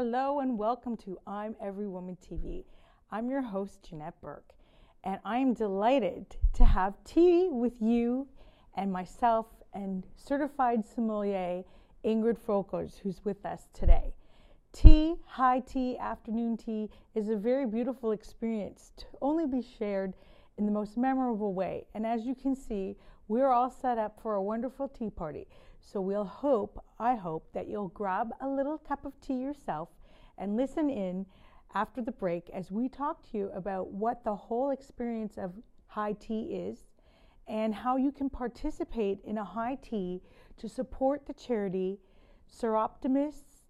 Hello and welcome to I'm Every Woman TV. I'm your host, Janette Burke, and I am delighted to have tea with you and myself and certified sommelier Ingrid Folkers, who's with us today. Tea, high tea, afternoon tea is a very beautiful experience to only be shared in the most memorable way. And as you can see, we're all set up for a wonderful tea party. So I hope that you'll grab a little cup of tea yourself and listen in after the break as we talk to you about what the whole experience of high tea is and how you can participate in a high tea to support the charity Soroptimist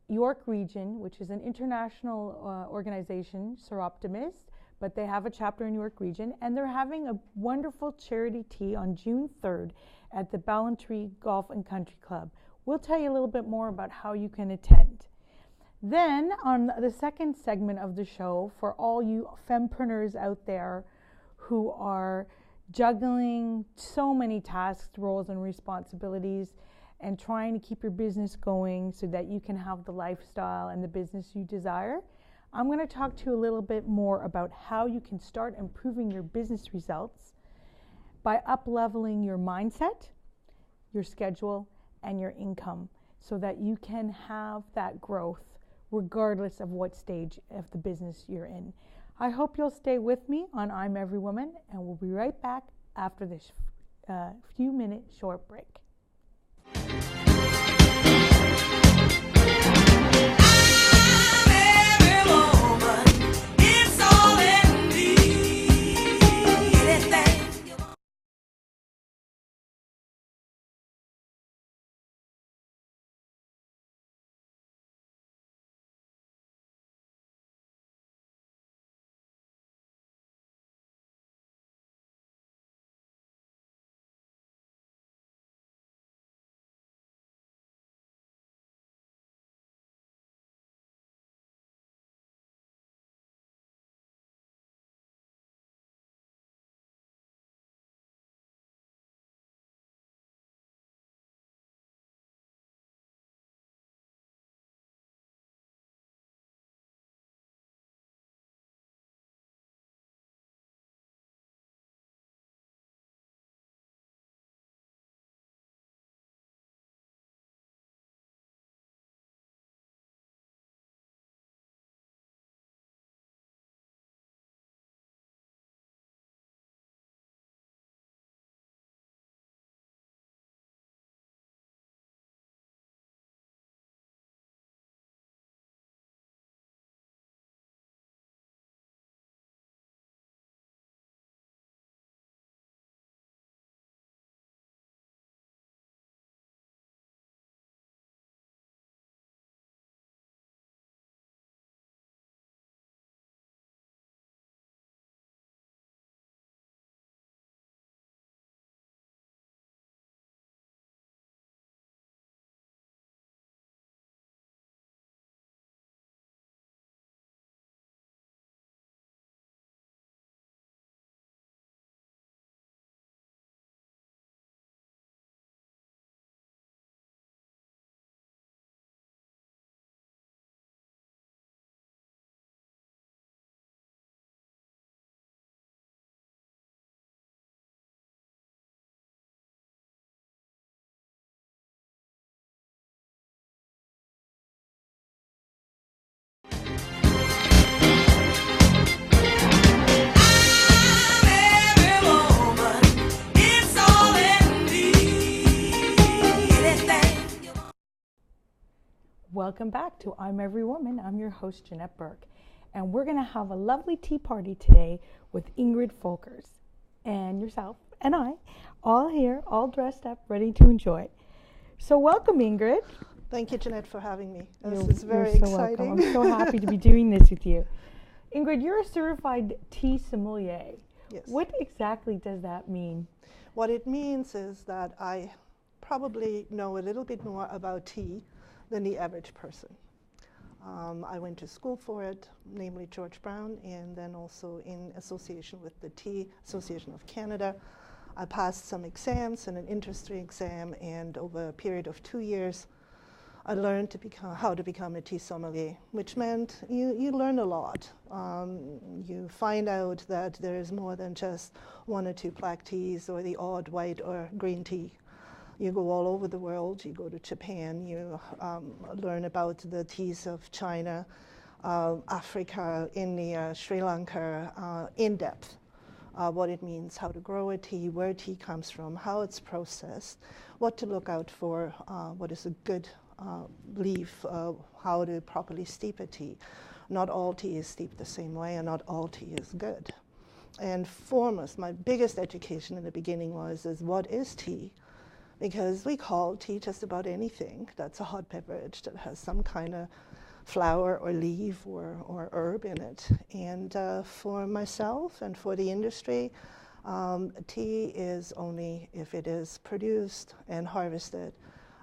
York Region, which is an international organization, Soroptimist, but they have a chapter in York Region, and they're having a wonderful charity tea on June 3rd at the Ballantree Golf and Country Club. We'll tell you a little bit more about how you can attend. Then on the second segment of the show, for all you fempreneurs out there who are juggling so many tasks, roles, and responsibilities, and trying to keep your business going so that you can have the lifestyle and the business you desire, I'm going to talk to you a little bit more about how you can start improving your business results by up-leveling your mindset, your schedule, and your income so that you can have that growth regardless of what stage of the business you're in. I hope you'll stay with me on I'm Every Woman, and we'll be right back after this few-minute short break. Welcome back to I'm Every Woman. I'm your host, Janette Burke, and we're going to have a lovely tea party today with Ingrid Folkers and yourself and I, all here, all dressed up, ready to enjoy. So welcome, Ingrid. Thank you, Janette, for having me. This is very you're so exciting. Welcome. I'm so happy to be doing this with you. Ingrid, you're a certified tea sommelier. Yes. What exactly does that mean? What it means is that I probably know a little bit more about tea than the average person. I went to school for it, namely George Brown, and then also in association with the Tea Association of Canada. I passed some exams and an industry exam, and over a period of 2 years, I learned how to become a tea sommelier, which meant you learn a lot. You find out that there is more than just 1 or 2 black teas or the odd white or green tea. You go all over the world. You go to Japan. You learn about the teas of China, Africa, India, Sri Lanka, in depth. What it means, how to grow a tea, where tea comes from, how it's processed, what to look out for, what is a good leaf, how to properly steep a tea. Not all tea is steeped the same way, and not all tea is good. And foremost, my biggest education in the beginning was what is tea? Because we call tea just about anything that's a hot beverage that has some kind of flower or leaf or herb in it. And for myself and for the industry, tea is only if it is produced and harvested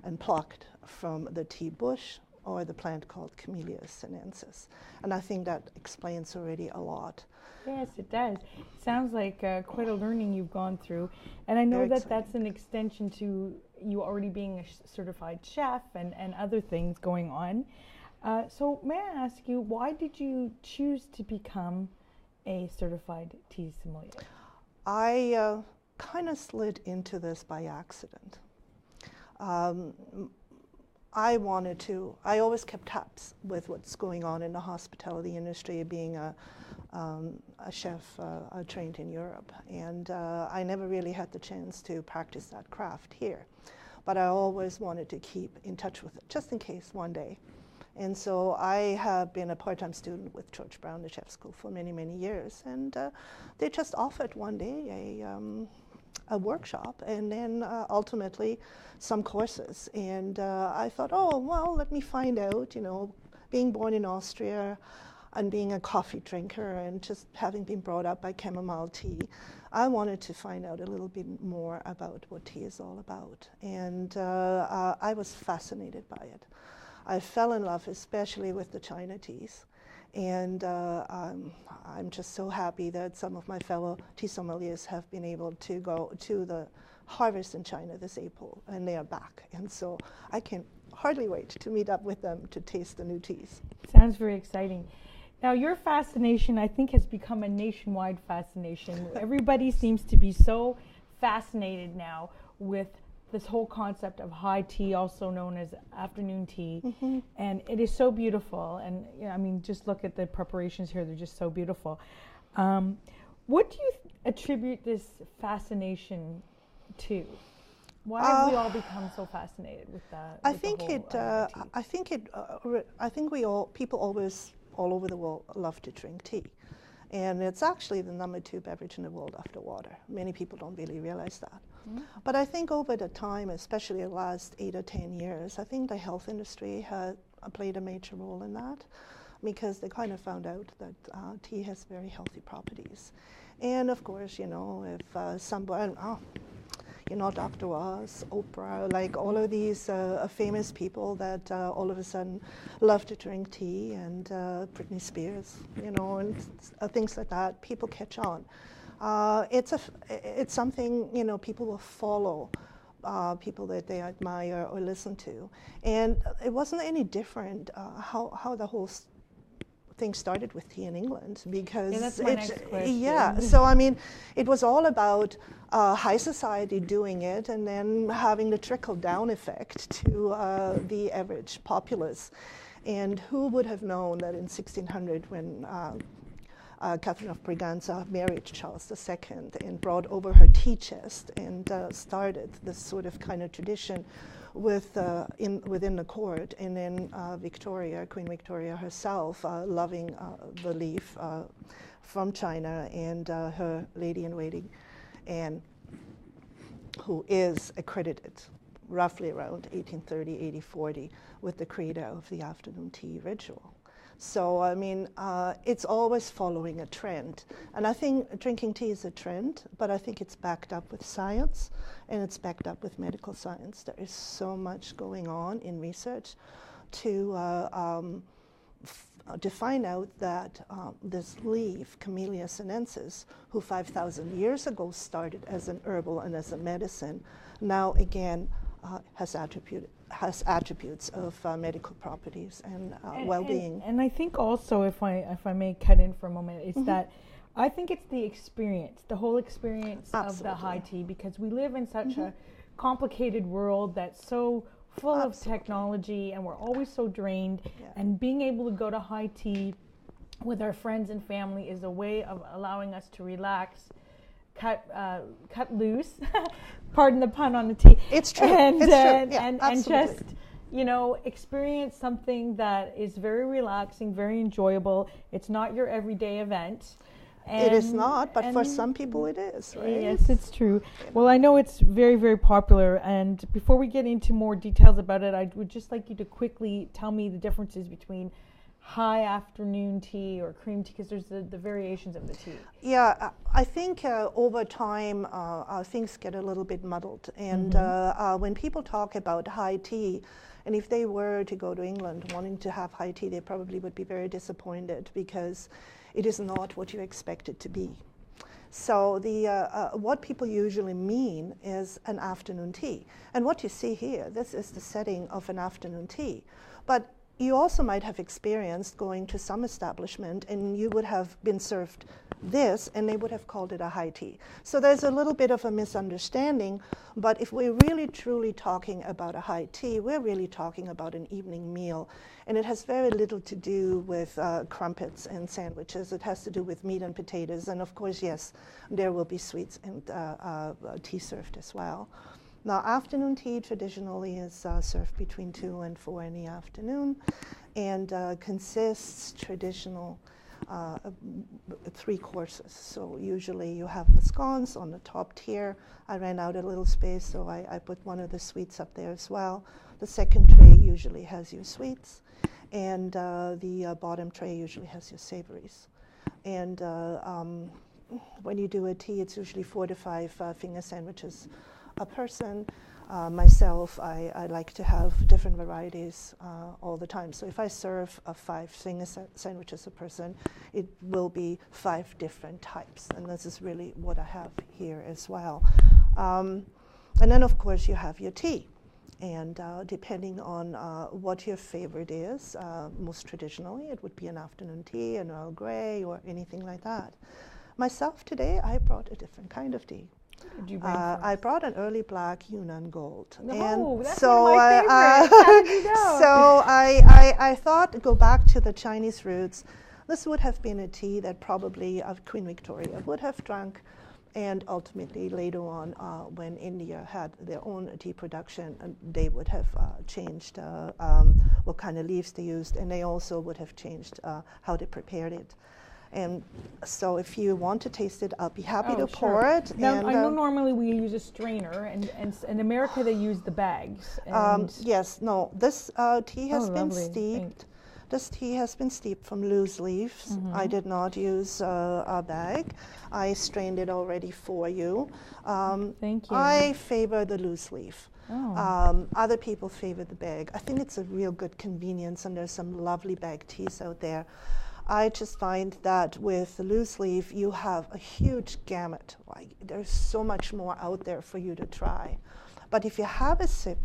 and plucked from the tea bush or the plant called Camellia sinensis. And I think that explains already a lot. Yes, it does. Sounds like quite a learning you've gone through. And I know Very that exciting. that's an extension to you already being a certified chef and other things going on. So may I ask you, why did you choose to become a certified tea sommelier? I kind of slid into this by accident. I always kept tabs with what's going on in the hospitality industry, being a chef trained in Europe. And I never really had the chance to practice that craft here. But I always wanted to keep in touch with it, just in case one day. And so I have been a part-time student with George Brown, the chef school, for many, many years. And they just offered one day a workshop and then ultimately some courses. And I thought, oh, well, let me find out, being born in Austria and being a coffee drinker and just having been brought up by chamomile tea, I wanted to find out a little bit more about what tea is all about. And I was fascinated by it. I fell in love, especially with the China teas. And I'm just so happy that some of my fellow tea sommeliers have been able to go to the harvest in China this April, and they are back. And so I can hardly wait to meet up with them to taste the new teas. Sounds very exciting. Now, your fascination, I think, has become a nationwide fascination. Everybody seems to be so fascinated now with this whole concept of high tea, also known as afternoon tea. Mm-hmm. And it is so beautiful. And I mean, just look at the preparations here. They're just so beautiful. What do you attribute this fascination to? Why have we all become so fascinated with that? I think people always all over the world love to drink tea. And it's actually the number 2 beverage in the world after water. Many people don't really realize that. Mm-hmm. But I think over the time, especially the last 8 or 10 years, I think the health industry has played a major role in that, because they kind of found out that tea has very healthy properties. And of course, if somebody, Dr. Oz, Oprah, like all of these famous people that all of a sudden love to drink tea, and Britney Spears, and things like that, people catch on. It's something, people will follow, people that they admire or listen to. And it wasn't any different how the whole thing started with tea in England, because that's my next question. Yeah, so I mean, it was all about high society doing it and then having the trickle-down effect to the average populace. And who would have known that in 1600, when Catherine of Braganza married Charles II and brought over her tea chest and started this sort of kind of tradition within the court, and then Queen Victoria herself, loving the leaf from China, and her lady-in-waiting, Anne, who is accredited roughly around 1830, 1840, with the creator of the afternoon tea ritual. So, I mean, it's always following a trend. And I think drinking tea is a trend, but I think it's backed up with science, and it's backed up with medical science. There is so much going on in research to find out that this leaf, Camellia sinensis, who 5,000 years ago started as an herbal and as a medicine, now again has has attributes of medical properties and well-being. And I think also, if I may cut in for a moment, it's that I think it's the experience, the whole experience of the high tea, because we live in such a complicated world that's so full of technology, and we're always so drained. And being able to go to high tea with our friends and family is a way of allowing us to relax, cut loose, pardon the pun on the tea. It's true. And, it's true. And just, you know, experience something that is very relaxing, very enjoyable. It's not your everyday event. It is not, but for some people it is, right? Yes, it's true. Well, I know it's very, very popular. And before we get into more details about it, I would just like you to quickly tell me the differences between high afternoon tea or cream tea, because there's the variations of the tea. Yeah, I think over time things get a little bit muddled. And when people talk about high tea, and if they were to go to England wanting to have high tea, they probably would be very disappointed, because it is not what you expect it to be. So what people usually mean is an afternoon tea. And what you see here, this is the setting of an afternoon tea. But you also might have experienced going to some establishment and you would have been served this and they would have called it a high tea. So there's a little bit of a misunderstanding, but if we're really truly talking about a high tea, we're really talking about an evening meal. And it has very little to do with crumpets and sandwiches. It has to do with meat and potatoes. And of course, yes, there will be sweets and tea served as well. Now, afternoon tea traditionally is served between 2 and 4 in the afternoon, and consists traditional 3 courses. So usually you have the scones on the top tier. I ran out a little space, so I put one of the sweets up there as well. The second tray usually has your sweets, and the bottom tray usually has your savories. And when you do a tea, it's usually 4 to 5 finger sandwiches a person. Myself, I like to have different varieties all the time. So if I serve 5 finger sandwiches a person, it will be 5 different types. And this is really what I have here as well. And then, of course, you have your tea. And depending on what your favorite is, most traditionally, it would be an afternoon tea, an Earl Grey, or anything like that. Myself, today, I brought a different kind of tea. Did you bring I brought an early black Yunnan Gold. No, and that's so one of my favorites. How did you know? So I thought, go back to the Chinese roots. This would have been a tea that probably Queen Victoria would have drunk, and ultimately later on, when India had their own tea production, they would have changed what kind of leaves they used, and they also would have changed how they prepared it. And so if you want to taste it, I'll be happy to pour it. Now, and, I know normally we use a strainer, and in America they use the bags. Yes, no, this tea has been lovely. steeped. This tea has been steeped from loose leaves. I did not use a bag. I strained it already for you. Thank you. I favor the loose leaf. Oh. Other people favor the bag. I think it's a real good convenience, and there's some lovely bag teas out there. I just find that with the loose leaf, you have a huge gamut. Like, there's so much more out there for you to try. But if you have a sip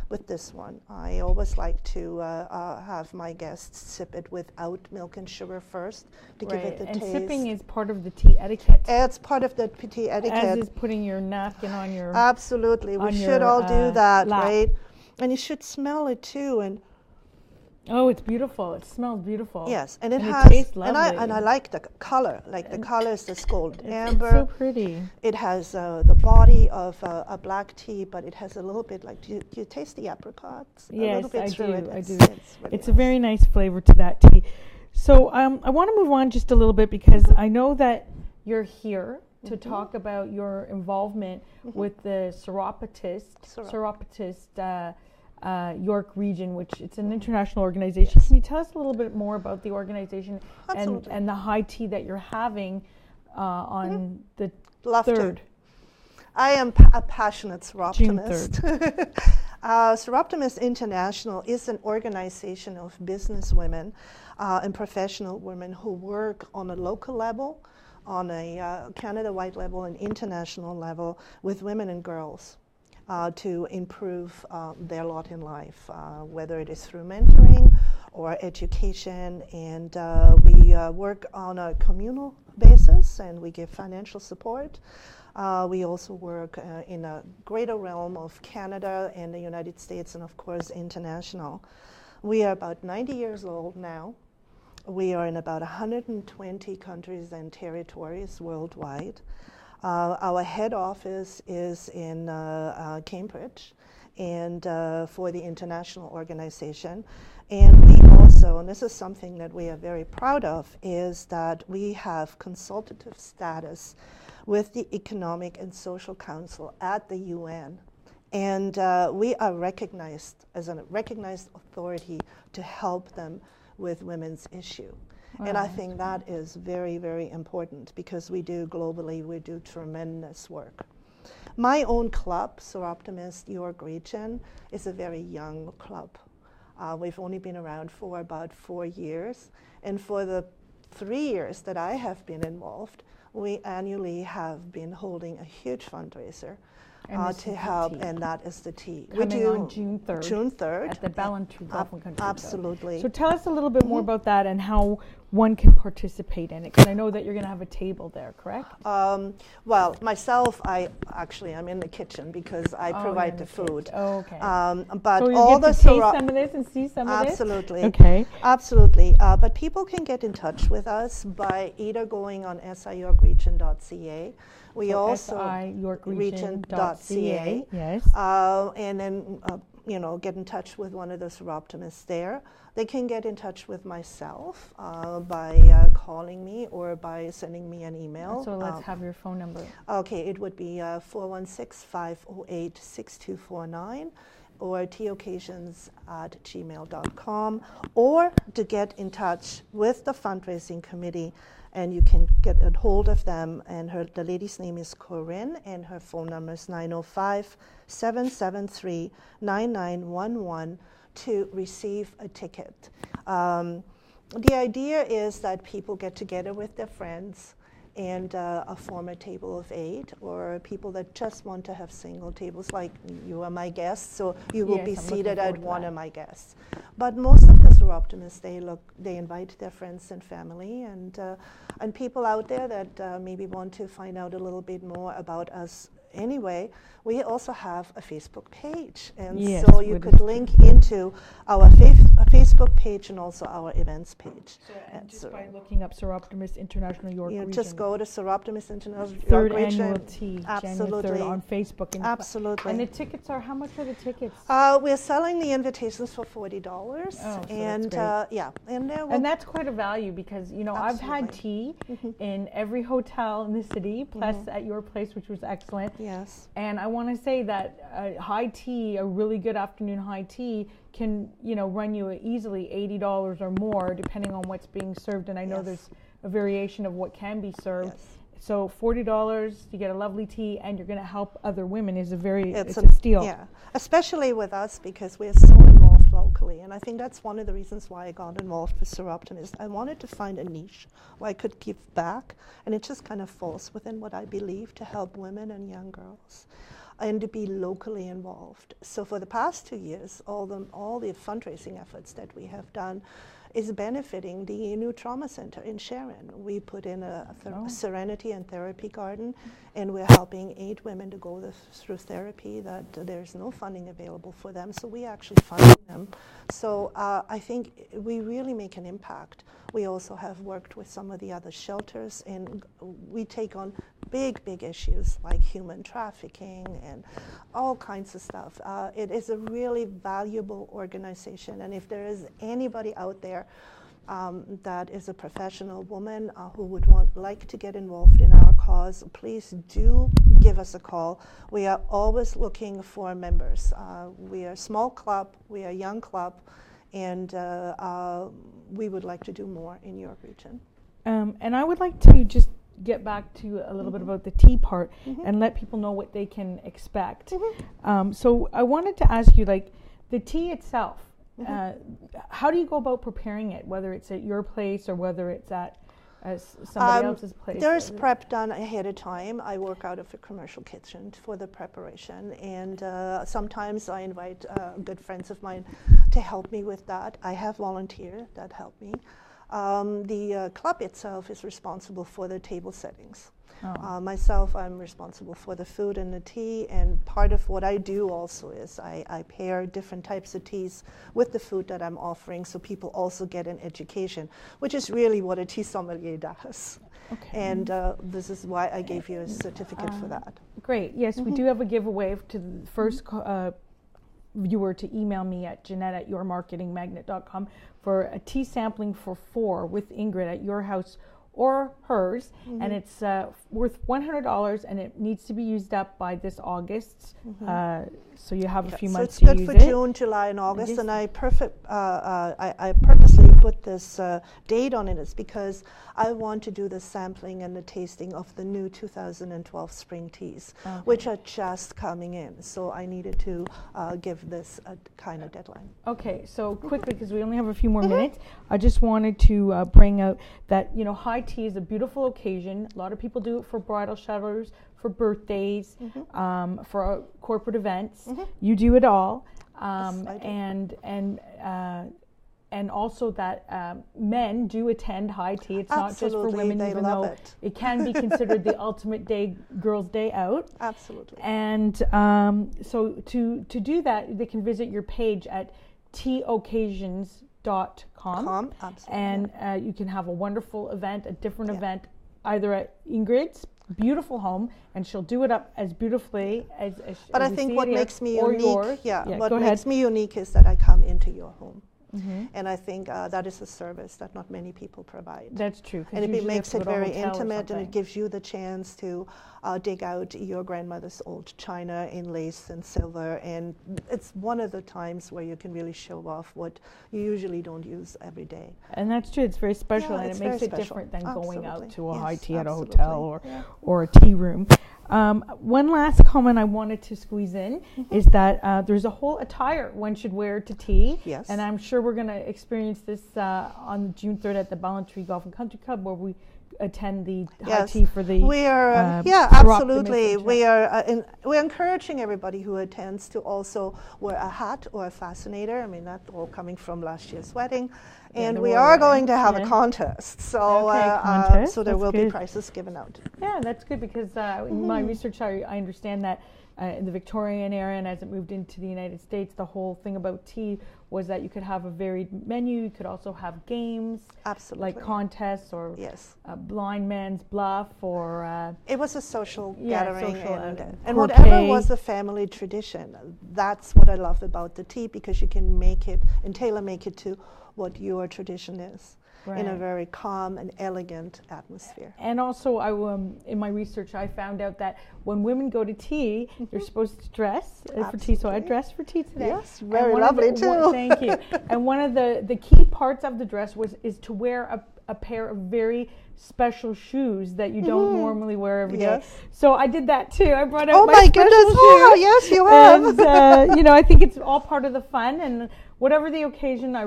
with this one, I always like to have my guests sip it without milk and sugar first to give it the taste. And sipping is part of the tea etiquette. It's part of the tea etiquette. As is putting your napkin on your Absolutely. We should all do that, lap. right? And you should smell it too. And oh, it's beautiful. It smells beautiful. yes, and it tastes lovely. And I like the color. Like the color is this gold amber. It's so pretty. It has the body of a black tea, but it has a little bit like, do you taste the apricots? Yes, a little bit I through do. it. I do. Really It's a very nice flavor to that tea. So I want to move on just a little bit, because I know that you're here to talk about your involvement with the Seropatist York region, which it's an international organization. Yes. Can you tell us a little bit more about the organization and the high tea that you're having on the Love 3rd? I am a passionate Seroptimist. Seroptimist International is an organization of business women and professional women who work on a local level, on a Canada-wide level, and international level with women and girls. to improve their lot in life, whether it is through mentoring or education. And we work on a communal basis, and we give financial support. We also work in a greater realm of Canada and the United States, and of course international. We are about 90 years old now. We are in about 120 countries and territories worldwide. Our head office is in Cambridge, and for the international organization. And we also, and this is something that we are very proud of, is that we have consultative status with the Economic and Social Council at the UN. And we are recognized as a recognized authority to help them with women's issue. Wow. And I think that is very, very important, because we do globally, we do tremendous work. My own club, Soroptimist York Region, is a very young club. We've only been around for about 4 years. And for the 3 years that I have been involved, we annually have been holding a huge fundraiser to help, and that is the tea. Coming we do on June 3rd. June 3rd. At the Ballantrae Golf and Country Club. Absolutely. So tell us a little bit more about that and how one can participate in it, because I know that you're going to have a table there, correct? Well, myself, I'm in the kitchen because I provide the food. Oh, okay. But so you all get the to taste some of this and see some of this? Absolutely. Okay. Absolutely. But people can get in touch with us by either going on siyorkregion.ca. We so also siyorkregion.ca. Yes. And then get in touch with one of the Soroptimists there. They can get in touch with myself by calling me or by sending me an email. So let's have your phone number. Okay, it would be 416-508-6249 or toccasions@gmail.com, or to get in touch with the fundraising committee, and you can get a hold of them. And the lady's name is Corinne, and her phone number is 905-773-9911 to receive a ticket. The idea is that people get together with their friends and form a table of 8, or people that just want to have single tables, like you are my guest, so you will be seated at one of my guests. But most of the Soroptimists, they invite their friends and family, and people out there that maybe want to find out a little bit more about us. Anyway, we also have a Facebook page, and so you could link into our Facebook page and also our events page. So, and just by looking up Soroptimist International York Region. Just go to Soroptimist International York Region. Third Annual Tea, Absolutely. January 3rd on Facebook. And absolutely. And the tickets are, how much are the tickets? We're selling the invitations for $40. Oh, so and that's great. And that's quite a value, because I've had tea in every hotel in the city, plus at your place, which was excellent. Yes. And I want to say that high tea, a really good afternoon high tea, can run you easily $80 or more, depending on what's being served. And I know there's a variation of what can be served. Yes. So $40, you get a lovely tea, and you're going to help other women. It's a steal. Yeah, especially with us, because we're so involved locally. And I think that's one of the reasons why I got involved with Soroptimist. I wanted to find a niche where I could give back, and it just kind of falls within what I believe, to help women and young girls and to be locally involved. So for the past 2 years, all the fundraising efforts that we have done is benefiting the new trauma center in Sharon. We put in a Serenity and Therapy Garden, and we're helping 8 women to go through therapy that there's no funding available for them, so we actually fund them. So I think we really make an impact. We also have worked with some of the other shelters, and we take on big issues like human trafficking and all kinds of stuff. It is a really valuable organization, and if there is anybody out there that is a professional woman who would like to get involved in our cause, please do give us a call. We are always looking for members. We are a small club, we are a young club, and we would like to do more in your region. And I would like to just get back to a little bit about the tea part and let people know what they can expect. So I wanted to ask you, like, the tea itself, how do you go about preparing it, whether it's at your place or whether it's at as somebody else's place? There's prep done ahead of time. I work out of a commercial kitchen for the preparation, and sometimes I invite good friends of mine to help me with that. I have volunteers that help me. The club itself is responsible for the table settings. Myself, I'm responsible for the food and the tea, and part of what I do also is I pair different types of teas with the food that I'm offering, so people also get an education, which is really what a tea sommelier does. Okay. And this is why I gave you a certificate for that. Great. Yes, we do have a giveaway to the first viewer to email me at Janette@yourmarketingmagnet.com for a tea sampling for 4 with Ingrid at your house or hers, and it's worth $100, and it needs to be used up by this August. So you have a few months to use it. So it's good for June, July, and August, and I purposely put this date on it is because I want to do the sampling and the tasting of the new 2012 spring teas, which are just coming in. So I needed to give this a kind of deadline. Okay, so quickly, because we only have a few more minutes, I just wanted to bring out that, you know, high tea is a beautiful occasion. A lot of people do it for bridal showers, for birthdays, for corporate events. You do it all, Yes, I do. and also that men do attend high tea. It's not just for women, they even love though it can be considered the ultimate girls' day out. Absolutely. And so to do that, they can visit your page at teaoccasions.com, and you can have a wonderful event, a different event, either at Ingrid's beautiful home, and she'll do it up as beautifully as but I think what makes me unique, what makes me unique is that I come into your home. And I think that is a service that not many people provide. That's true. And it makes it very intimate, and it gives you the chance to dig out your grandmother's old china in lace and silver. And it's one of the times where you can really show off what you usually don't use every day. And that's true. It's very special, and it makes it different than going out to a high tea at a hotel or a tea room. One last comment I wanted to squeeze in is that there's a whole attire one should wear to tea. Yes. And I'm sure we're going to experience this on June 3rd at the Ballantrae Golf and Country Club, where we attend the high tea for the we are absolutely we're encouraging everybody who attends to also wear a hat or a fascinator. I mean, that's all coming from last year's wedding. And we are going to have a contest, so so there will be prizes given out. Yeah, that's good, because in my research, I understand that in the Victorian era, and as it moved into the United States, the whole thing about tea was that you could have a varied menu. You could also have games, like contests or blind man's bluff, or it was a social gathering, and croquet. Whatever was a family tradition. That's what I love about the tea, because you can make it and tailor make it to what your tradition is. In a very calm and elegant atmosphere. And also, in my research, I found out that when women go to tea, they're supposed to dress for tea. So I dressed for tea today. Yes, very lovely too. Thank you. And one of the key parts of the dress is to wear a pair of very special shoes that you don't normally wear every day. So I did that too. I brought out my special shoes. Oh, yes, you have. And, you know, I think it's all part of the fun, and whatever the occasion, I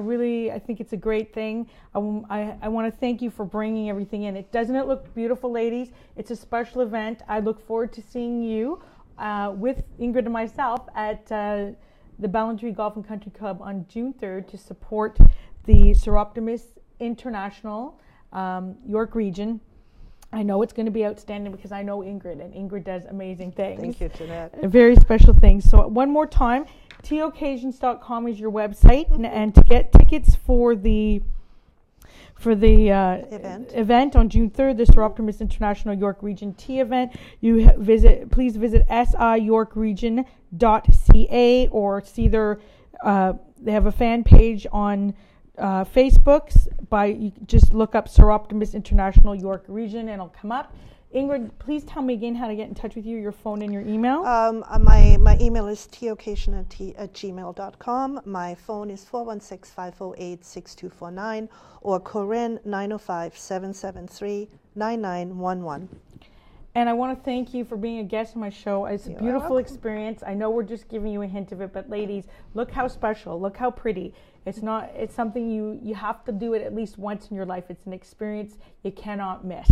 think it's a great thing. I want to thank you for bringing everything in. Doesn't it look beautiful, ladies? It's a special event. I look forward to seeing you with Ingrid and myself at the Ballantrae Golf and Country Club on June 3rd to support the Seroptimus International York region. I know it's going to be outstanding because I know Ingrid, and Ingrid does amazing things. Thank you, Janette. Very special things. So one more time, teaoccasions.com is your website, and to get tickets for the event on June 3rd, the Seroptimus International York Region Tea event, please visit siyorkregion.ca, or see they have a fan page on Facebook. You just look up Seroptimus International York Region, and it'll come up. Ingrid, please tell me again how to get in touch with you, your phone and your email. My email is teaoccasion@gmail.com. My phone is 416-508-6249, or Corinne 905-773-9911. And I want to thank you for being a guest on my show. It's a beautiful experience. I know we're just giving you a hint of it, but ladies, look how special, look how pretty. It's something you have to do it at least once in your life. It's an experience you cannot miss.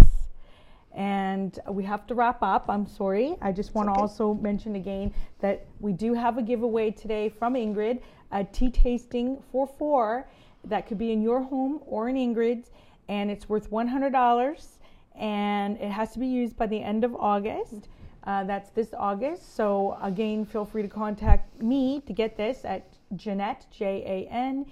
And we have to wrap up. I'm sorry. I just want to also mention again that we do have a giveaway today from Ingrid, a tea tasting for 4 that could be in your home or in Ingrid's, and it's worth $100. And it has to be used by the end of August. That's this August. So again, feel free to contact me to get this at Janette, JANETTE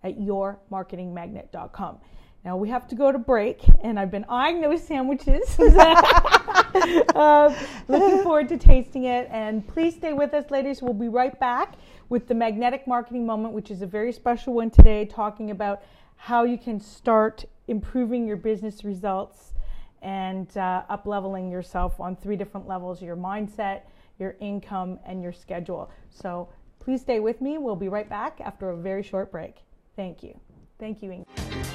at yourmarketingmagnet.com. Now we have to go to break, and I've been eyeing those sandwiches. Looking forward to tasting it, and please stay with us, ladies. We'll be right back with the Magnetic Marketing Moment, which is a very special one today, talking about how you can start improving your business results and up-leveling yourself on 3 different levels: your mindset, your income, and your schedule. So please stay with me. We'll be right back after a very short break. Thank you. Thank you, Ingrid.